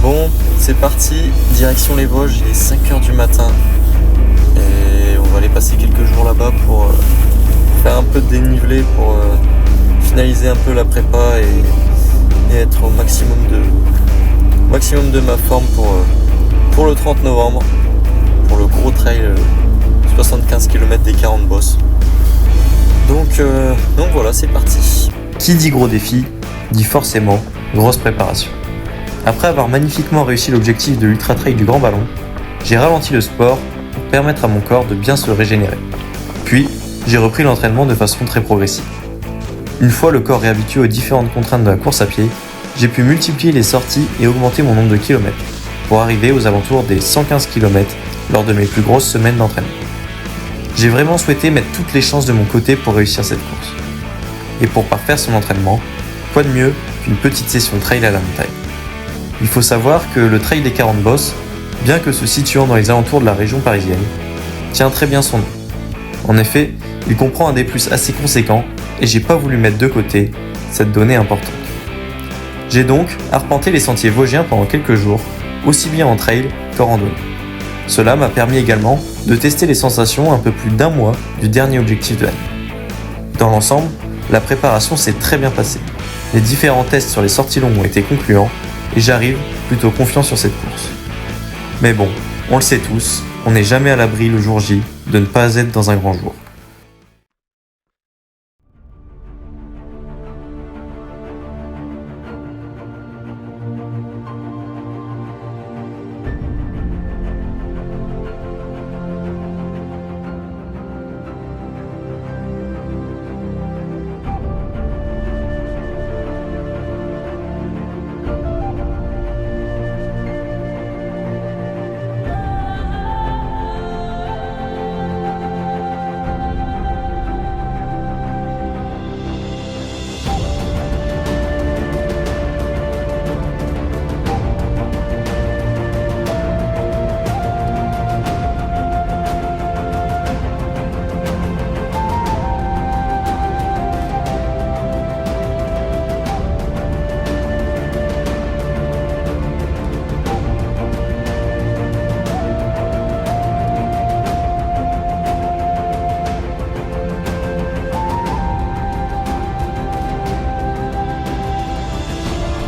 Bon, c'est parti, direction les Vosges, il est 5h du matin et on va aller passer quelques jours là-bas pour faire un peu de dénivelé, pour finaliser un peu la prépa et être au maximum de ma forme pour le 30 novembre, pour le gros trail 75 km des 40 bosses. Donc voilà, c'est parti. Qui dit gros défi, dit forcément grosse préparation. Après avoir magnifiquement réussi l'objectif de l'Ultra Trail du Grand Ballon, j'ai ralenti le sport pour permettre à mon corps de bien se régénérer. Puis, j'ai repris l'entraînement de façon très progressive. Une fois le corps réhabitué aux différentes contraintes de la course à pied, j'ai pu multiplier les sorties et augmenter mon nombre de kilomètres pour arriver aux alentours des 115 km lors de mes plus grosses semaines d'entraînement. J'ai vraiment souhaité mettre toutes les chances de mon côté pour réussir cette course. Et pour parfaire son entraînement, quoi de mieux qu'une petite session trail à la montagne. Il faut savoir que le trail des 40 bosses, bien que se situant dans les alentours de la région parisienne, tient très bien son nom. En effet, il comprend un D+ assez conséquent et j'ai pas voulu mettre de côté cette donnée importante. J'ai donc arpenté les sentiers vosgiens pendant quelques jours, aussi bien en trail qu'en randonnée. Cela m'a permis également de tester les sensations un peu plus d'un mois du dernier objectif de l'année. Dans l'ensemble, la préparation s'est très bien passée. Les différents tests sur les sorties longues ont été concluants et j'arrive plutôt confiant sur cette course. Mais bon, on le sait tous, on n'est jamais à l'abri le jour J de ne pas être dans un grand jour.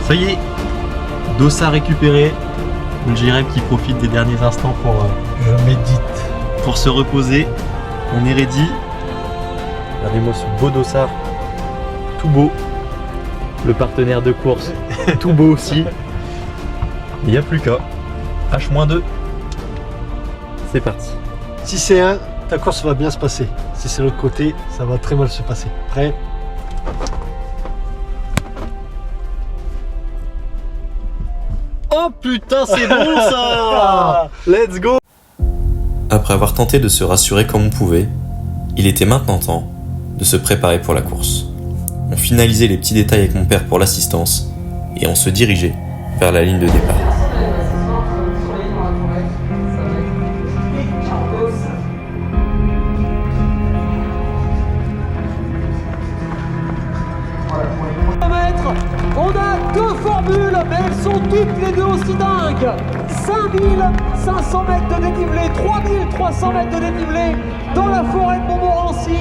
Ça y est, dossard récupéré. Jérém qui profite des derniers instants Je médite. pour se reposer. On est ready. Regardez-moi ce beau dossard, tout beau. Le partenaire de course, tout beau aussi. Il n'y a plus qu'à. H-2. C'est parti. Si c'est un, ta course va bien se passer. Si c'est l'autre côté, ça va très mal se passer. Prêt ? Oh putain, c'est bon ça. Let's go. Après avoir tenté de se rassurer comme on pouvait, il était maintenant temps de se préparer pour la course. On finalisait les petits détails avec mon père pour l'assistance et on se dirigeait vers la ligne de départ. On a deux formules, mais elles sont toutes les deux aussi dingues. 5500 mètres de dénivelé, 3300 mètres de dénivelé dans la forêt de Montmorency.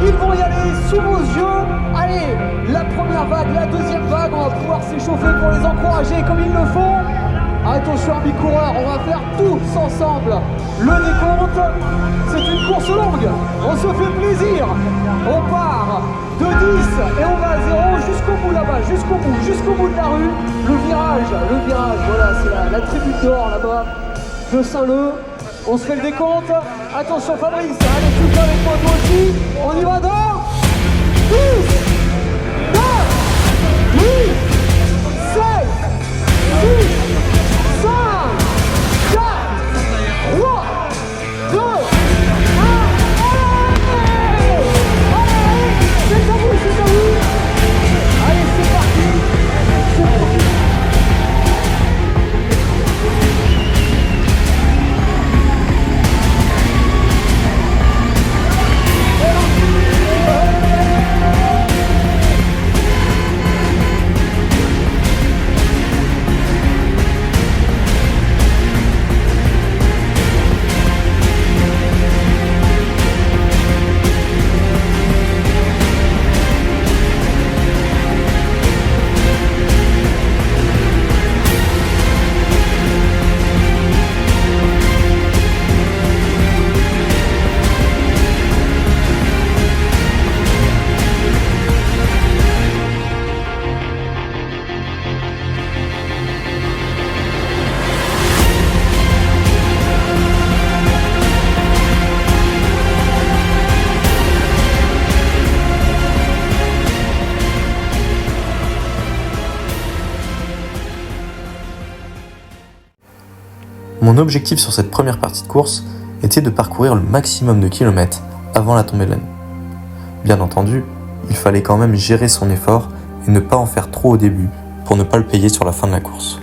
Ils vont y aller sous vos yeux. Allez, la première vague, la deuxième vague, on va pouvoir s'échauffer pour les encourager comme ils le font. Attention amis coureurs, on va faire tous ensemble le décompte. C'est une course longue, on se fait plaisir. On part de 10 et on va à 0 jusqu'au bout là-bas, jusqu'au bout de la rue. Le virage, voilà, c'est la tribune d'or là-bas de Saint-Leu. On se fait le décompte. Attention Fabrice, allez tu fais avec moi toi aussi. On y va dans 10, 9, 8, 7, 6, 5, 4, 3, 2, 1, allez, c'est à vous, allez, c'est parti, Mon objectif sur cette première partie de course était de parcourir le maximum de kilomètres avant la tombée de la nuit. Bien entendu, il fallait quand même gérer son effort et ne pas en faire trop au début pour ne pas le payer sur la fin de la course.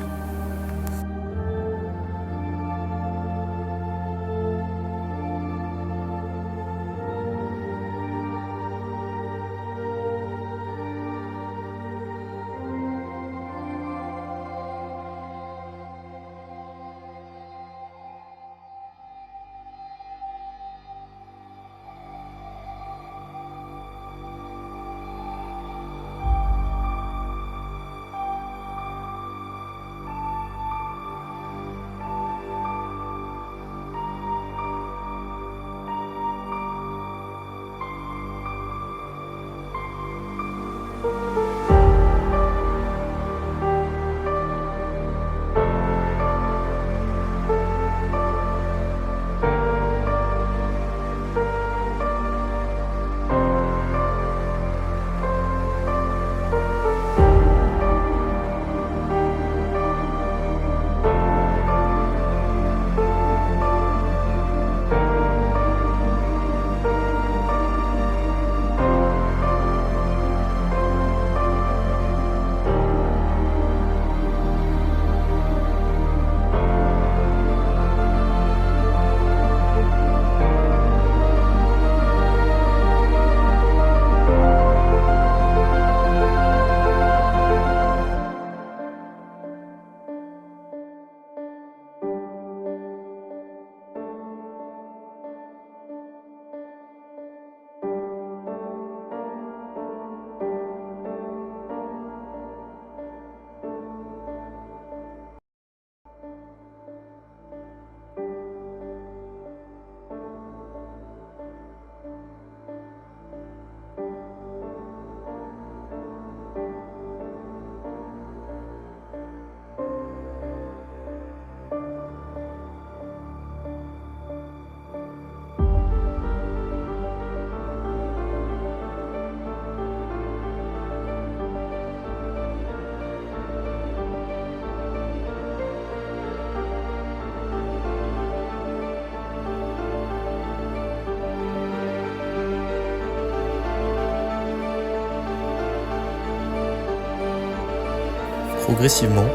Progressivement,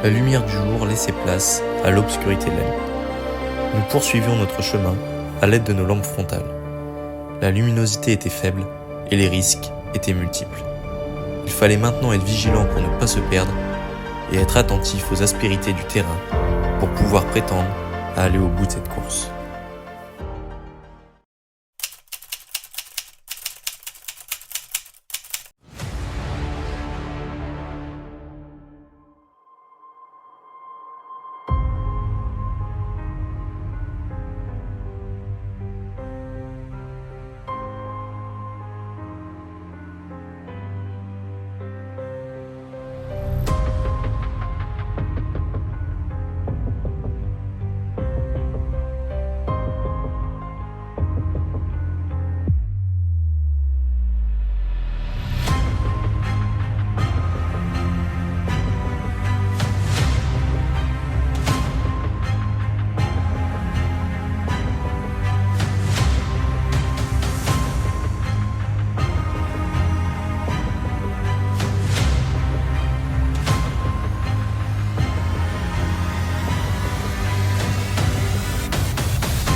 la lumière du jour laissait place à l'obscurité de la nuit. Nous poursuivions notre chemin à l'aide de nos lampes frontales. La luminosité était faible et les risques étaient multiples. Il fallait maintenant être vigilant pour ne pas se perdre et être attentif aux aspérités du terrain pour pouvoir prétendre à aller au bout de cette course.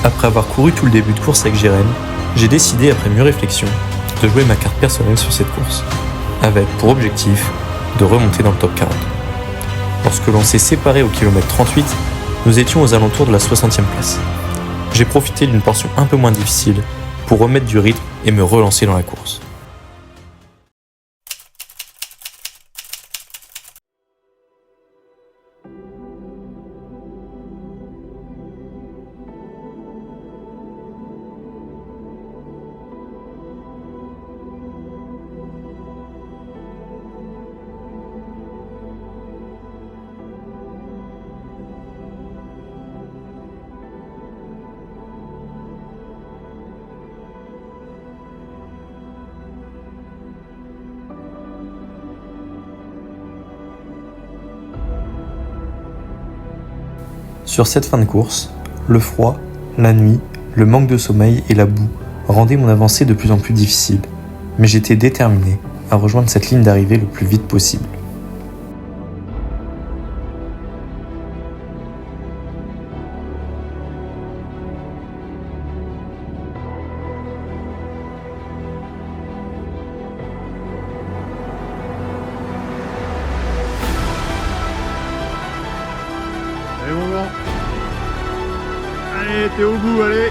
Après avoir couru tout le début de course avec Jérém, j'ai décidé, après mûre réflexion, de jouer ma carte personnelle sur cette course, avec pour objectif de remonter dans le top 40. Lorsque l'on s'est séparés au kilomètre 38, nous étions aux alentours de la 60e place. J'ai profité d'une portion un peu moins difficile pour remettre du rythme et me relancer dans la course. Sur cette fin de course, le froid, la nuit, le manque de sommeil et la boue rendaient mon avancée de plus en plus difficile, mais j'étais déterminé à rejoindre cette ligne d'arrivée le plus vite possible. Allez mon gars. Allez, t'es au bout, allez.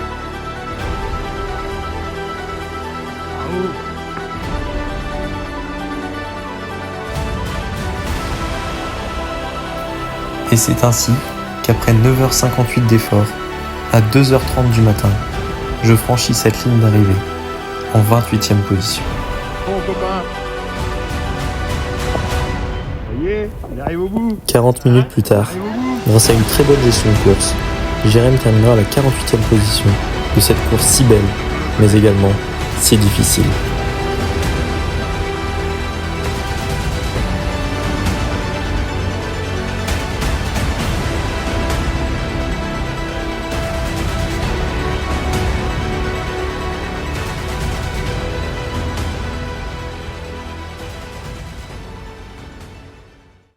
Bravo. Et c'est ainsi qu'après 9h58 d'effort, à 2h30 du matin, je franchis cette ligne d'arrivée en 28e position. Bon copain. Ça y est, il arrive au bout. 40 minutes plus tard, Il arrive au bout. grâce à une très bonne gestion de course, Jérém terminera à la 48e position de cette course si belle, mais également si difficile.